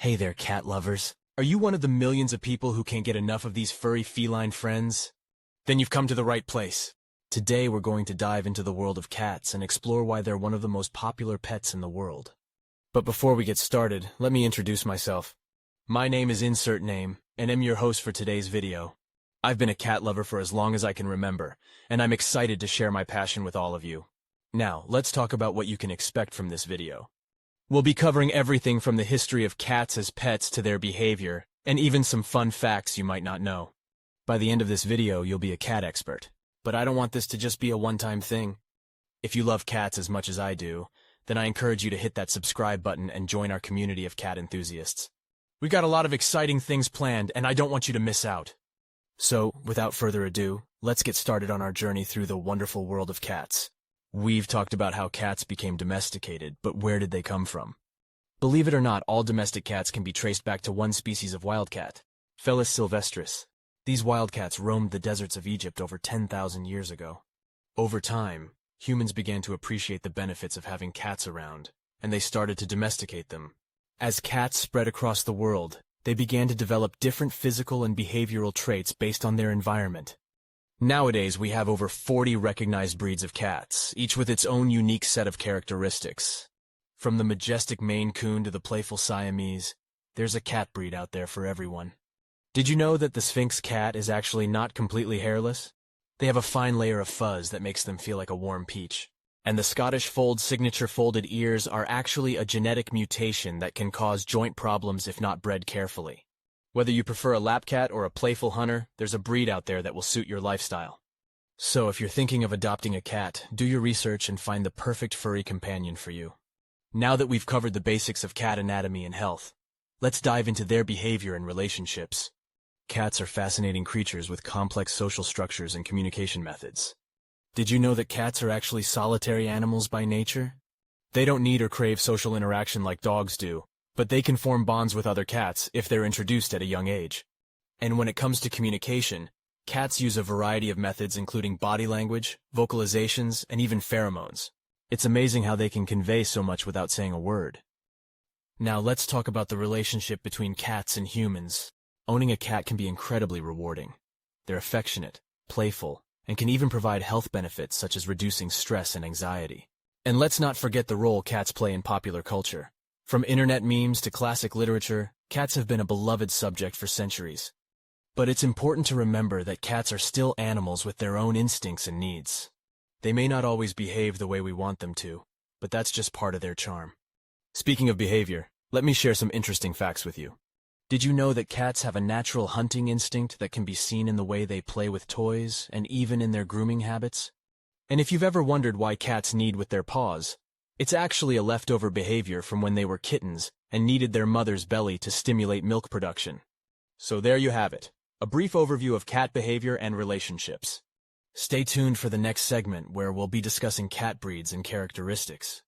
Hey there, cat lovers. Are you one of the millions of people who can't get enough of these furry feline friends? Then you've come to the right place. Today we're going to dive into the world of cats and explore why they're one of the most popular pets in the world. But before we get started, let me introduce myself. My name is Insert Name, and I'm your host for today's video. I've been a cat lover for as long as I can remember, and I'm excited to share my passion with all of you. Now, let's talk about what you can expect from this video. We'll be covering everything from the history of cats as pets to their behavior, and even some fun facts you might not know. By the end of this video, you'll be a cat expert. But I don't want this to just be a one-time thing. If you love cats as much as I do, then I encourage you to hit that subscribe button and join our community of cat enthusiasts. We've got a lot of exciting things planned, and I don't want you to miss out. So, without further ado, let's get started on our journey through the wonderful world of cats. We've talked about how cats became domesticated, but where did they come from? Believe it or not, all domestic cats can be traced back to one species of wildcat, Felis sylvestris. These wildcats roamed the deserts of Egypt over 10,000 years ago. Over time, humans began to appreciate the benefits of having cats around, and they started to domesticate them. As cats spread across the world, they began to develop different physical and behavioral traits based on their environment. Nowadays, we have over 40 recognized breeds of cats, each with its own unique set of characteristics. From the majestic Maine Coon to the playful Siamese, there's a cat breed out there for everyone. Did you know that the Sphinx cat is actually not completely hairless? They have a fine layer of fuzz that makes them feel like a warm peach. And the Scottish Fold signature folded ears are actually a genetic mutation that can cause joint problems if not bred carefully. Whether you prefer a lap cat or a playful hunter, there's a breed out there that will suit your lifestyle. So if you're thinking of adopting a cat, do your research and find the perfect furry companion for you. Now that we've covered the basics of cat anatomy and health, let's dive into their behavior and relationships. Cats are fascinating creatures with complex social structures and communication methods. Did you know that cats are actually solitary animals by nature? They don't need or crave social interaction like dogs do, but they can form bonds with other cats if they're introduced at a young age. And when it comes to communication, cats use a variety of methods including body language, vocalizations, and even pheromones. It's amazing how they can convey so much without saying a word. Now let's talk about the relationship between cats and humans. Owning a cat can be incredibly rewarding. They're affectionate, playful, and can even provide health benefits such as reducing stress and anxiety. And let's not forget the role cats play in popular culture. From internet memes to classic literature, cats have been a beloved subject for centuries. But it's important to remember that cats are still animals with their own instincts and needs. They may not always behave the way we want them to, but that's just part of their charm. Speaking of behavior, let me share some interesting facts with you. Did you know that cats have a natural hunting instinct that can be seen in the way they play with toys and even in their grooming habits? And if you've ever wondered why cats knead with their paws, it's actually a leftover behavior from when they were kittens and kneaded their mother's belly to stimulate milk production. So there you have it, a brief overview of cat behavior and relationships. Stay tuned for the next segment where we'll be discussing cat breeds and characteristics.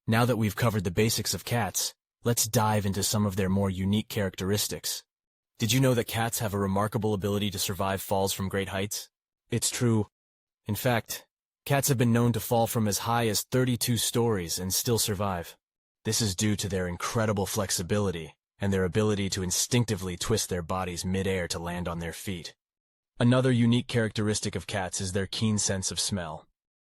Now that we've covered the basics of cats, let's dive into some of their more unique characteristics. Did you know that cats have a remarkable ability to survive falls from great heights? It's true. In fact, cats have been known to fall from as high as 32 stories and still survive. This is due to their incredible flexibility and their ability to instinctively twist their bodies mid-air to land on their feet. Another unique characteristic of cats is their keen sense of smell.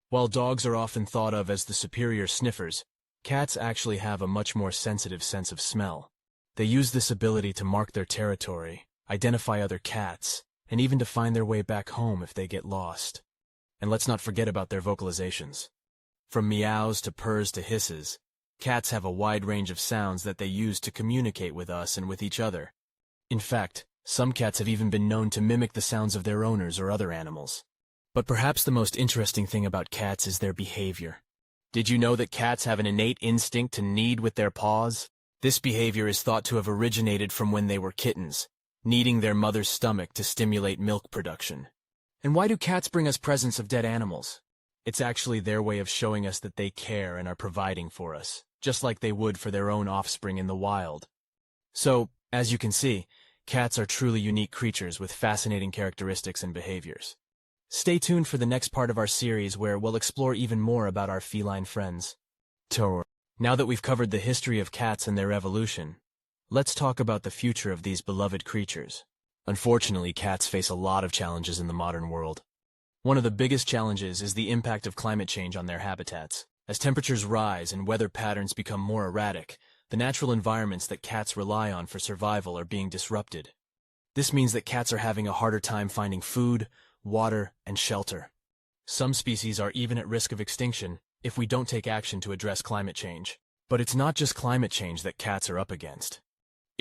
While dogs are often thought of as the superior sniffers, cats actually have a much more sensitive sense of smell. They use this ability to mark their territory, identify other cats, and even to find their way back home if they get lost. And let's not forget about their vocalizations. From meows to purrs to hisses, cats have a wide range of sounds that they use to communicate with us and with each other. In fact, some cats have even been known to mimic the sounds of their owners or other animals. But perhaps the most interesting thing about cats is their behavior. Did you know that cats have an innate instinct to knead with their paws? This behavior is thought to have originated from when they were kittens, kneading their mother's stomach to stimulate milk production. And why do cats bring us presents of dead animals? It's actually their way of showing us that they care and are providing for us, just like they would for their own offspring in the wild. So, as you can see, cats are truly unique creatures with fascinating characteristics and behaviors. Stay tuned for the next part of our series where we'll explore even more about our feline friends. Now that we've covered the history of cats and their evolution, let's talk about the future of these beloved creatures. Unfortunately, cats face a lot of challenges in the modern world. One of the biggest challenges is the impact of climate change on their habitats. As temperatures rise and weather patterns become more erratic, the natural environments that cats rely on for survival are being disrupted. This means that cats are having a harder time finding food, water, and shelter. Some species are even at risk of extinction if we don't take action to address climate change. But it's not just climate change that cats are up against.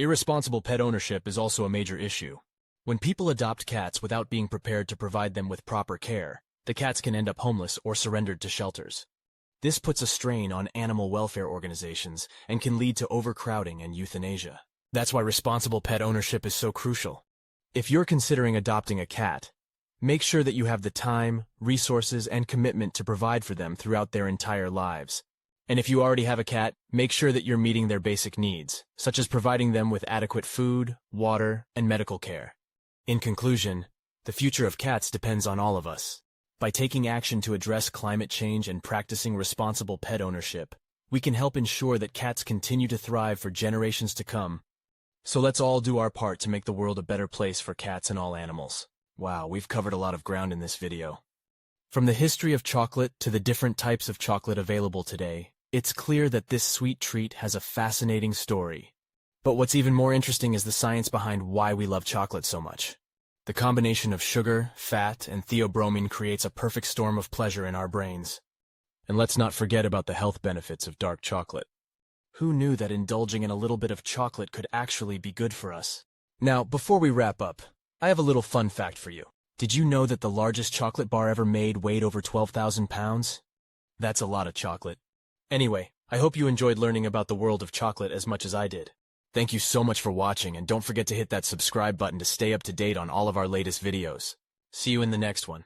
Irresponsible pet ownership is also a major issue. When people adopt cats without being prepared to provide them with proper care, the cats can end up homeless or surrendered to shelters. This puts a strain on animal welfare organizations and can lead to overcrowding and euthanasia. That's why responsible pet ownership is so crucial. If you're considering adopting a cat, make sure that you have the time, resources, and commitment to provide for them throughout their entire lives. And if you already have a cat, make sure that you're meeting their basic needs, such as providing them with adequate food, water, and medical care. In conclusion, the future of cats depends on all of us. By taking action to address climate change and practicing responsible pet ownership, we can help ensure that cats continue to thrive for generations to come. So let's all do our part to make the world a better place for cats and all animals. Wow, we've covered a lot of ground in this video. From the history of chocolate to the different types of chocolate available today, it's clear that this sweet treat has a fascinating story. But what's even more interesting is the science behind why we love chocolate so much. The combination of sugar, fat, and theobromine creates a perfect storm of pleasure in our brains. And let's not forget about the health benefits of dark chocolate. Who knew that indulging in a little bit of chocolate could actually be good for us? Now, before we wrap up, I have a little fun fact for you. Did you know that the largest chocolate bar ever made weighed over 12,000 pounds? That's a lot of chocolate. Anyway, I hope you enjoyed learning about the world of chocolate as much as I did. Thank you so much for watching, and don't forget to hit that subscribe button to stay up to date on all of our latest videos. See you in the next one.